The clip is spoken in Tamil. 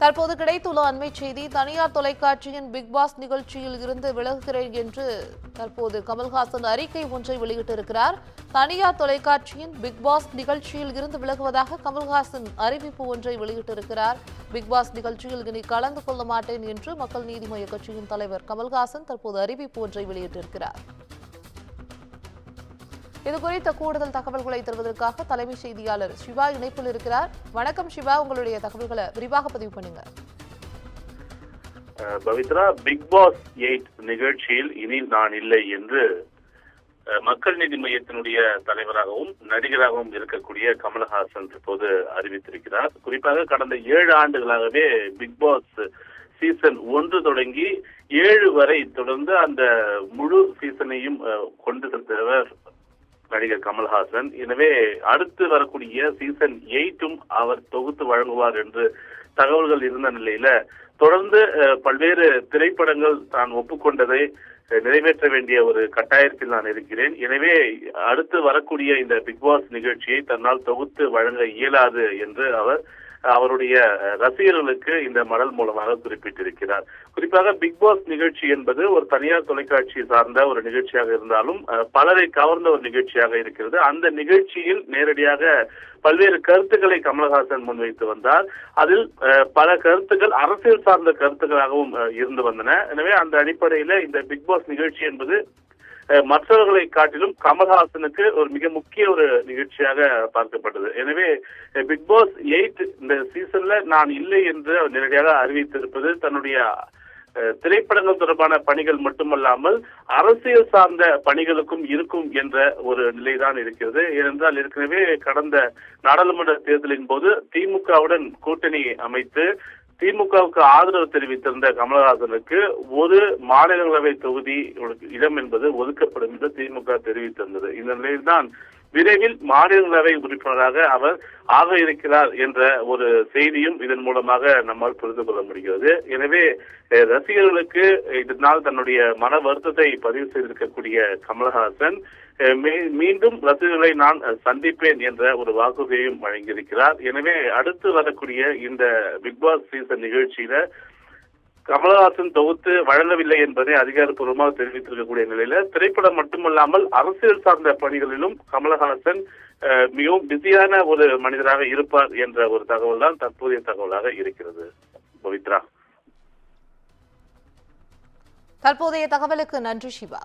தற்போது கிடைத்துள்ள அண்மை செய்தி, தனியார் தொலைக்காட்சியின் பிக் பாஸ் நிகழ்ச்சியில் இருந்து விலகுகிறேன் என்று தற்போது கமல்ஹாசன் அறிக்கை ஒன்றை வெளியிட்டிருக்கிறார். தனியார் தொலைக்காட்சியின் பிக் பாஸ் நிகழ்ச்சியில் இருந்து விலகுவதாக கமல்ஹாசன் அறிவிப்பு ஒன்றை வெளியிட்டிருக்கிறார். பிக் பாஸ் நிகழ்ச்சியில் இனி கலந்து கொள்ள மாட்டேன் என்று மக்கள் நீதி மய்ய கட்சியின் தலைவர் கமல்ஹாசன் தற்போது அறிவிப்பு ஒன்றை வெளியிட்டிருக்கிறார். இதுகுறித்த கூடுதல் தகவல்களை தருவதற்காக தலைமை செய்தியாளர் சிவா இணைப்பில் இருக்கிறார். வணக்கம் சிவா, உங்களுடைய தகவல்களை விரிவாக பதிவு பண்ணுங்க. பவித்ரா, பிக் பாஸ் 8 நிகழ்ச்சியில் இனி நான் இல்லை என்று மக்கள் நீதி மையத்தினுடைய தலைவராகவும் நடிகராகவும் இருக்கக்கூடிய கமல்ஹாசன் இப்போது அறிவித்திருக்கிறார். குறிப்பாக கடந்த 7 ஆண்டுகளாகவே பிக் பாஸ் சீசன் 1 தொடங்கி 7 வரை தொடர்ந்து அந்த முழு சீசனையும் கொண்டு சென்றவர் நடிகர் கமல்ஹாசன். எனவே அடுத்து வரக்கூடிய சீசன் 8ம் அவர் தொகுத்து வழங்குவார் என்று தகவல்கள் இருந்த நிலையில தொடர்ந்து பல்வேறு திரைப்படங்கள் தான் ஒப்புக்கொண்டதை நிறைவேற்ற வேண்டிய ஒரு கட்டாயத்தில் நான் இருக்கிறேன். எனவே அடுத்து வரக்கூடிய இந்த பிக் பாஸ் நிகழ்ச்சியை தன்னால் தொகுத்து வழங்க இயலாது என்று அவருடைய ரசிகர்களுக்கு இந்த மடல் மூலமாக குறிப்பிட்டிருக்கிறார். குறிப்பாக பிக் பாஸ் நிகழ்ச்சி என்பது ஒரு தனியார் தொலைக்காட்சி சார்ந்த ஒரு நிகழ்ச்சியாக இருந்தாலும் பலரை கவர்ந்த ஒரு நிகழ்ச்சியாக இருக்கிறது. அந்த நிகழ்ச்சியில் நேரடியாக பல்வேறு கருத்துக்களை கமல்ஹாசன் முன்வைத்து வந்தார். அதில் பல கருத்துக்கள் அரசியல் சார்ந்த கருத்துக்களாகவும் இருந்து வந்தன. எனவே அந்த அடிப்படையில இந்த பிக் பாஸ் நிகழ்ச்சி என்பது மற்றவர்களை காட்டிலும் கமல்ஹாசனுக்கு ஒரு மிக முக்கிய ஒரு நிகழ்ச்சியாக பார்க்கப்பட்டது. எனவே பிக் பாஸ் 8 இந்த சீசன்ல நான் இல்லை என்று அவர் நேரடியாக அறிவித்திருப்பது தன்னுடைய திரைப்படங்கள் தொடர்பான பணிகள் மட்டுமல்லாமல் அரசியல் சார்ந்த பணிகளுக்கும் இருக்கும் என்ற ஒரு நிலைதான் இருக்கிறது. ஏனென்றால் ஏற்கனவே கடந்த நாடாளுமன்ற தேர்தலின் போது திமுகவுடன் கூட்டணி அமைத்து திமுகவுக்கு ஆதரவு தெரிவித்திருந்த கமல்ஹாசனுக்கு ஒரு மாநிலங்களவை தொகுதி இடம் என்பது ஒதுக்கப்படும் என்று திமுக தெரிவித்திருந்தது. இந்த நிலையில்தான் விரைவில் மாநிலங்களவை உறுப்பினராக அவர் ஆக இருக்கிறார் என்ற ஒரு செய்தியும் இதன் மூலமாக நம்மால் புரிந்து கொள்ள முடிகிறது. எனவே ரசிகர்களுக்கு இதனால் தன்னுடைய மன வருத்தத்தை பதிவு செய்திருக்கக்கூடிய கமல்ஹாசன் மீண்டும் ரசிகர்களை நான் சந்திப்பேன் என்ற ஒரு வாக்குறுதியையும் வழங்கியிருக்கிறார். எனவே அடுத்து வரக்கூடிய இந்த பிக் பாஸ் சீசன் நிகழ்ச்சியில கமல்ஹாசன் தொகுத்து வழங்கவில்லை என்பதை அதிகாரப்பூர்வமாக தெரிவித்திருக்கக்கூடிய நிலையில திரைப்படம் மட்டுமல்லாமல் அரசியல் சார்ந்த பணிகளிலும் கமல்ஹாசன் மிகவும் பிஸியான ஒரு மனிதராக இருப்பார் என்ற ஒரு தகவல் தான் தற்போதைய தகவலாக இருக்கிறது. பவித்ரா, தற்போதைய தகவலுக்கு நன்றி சிவா.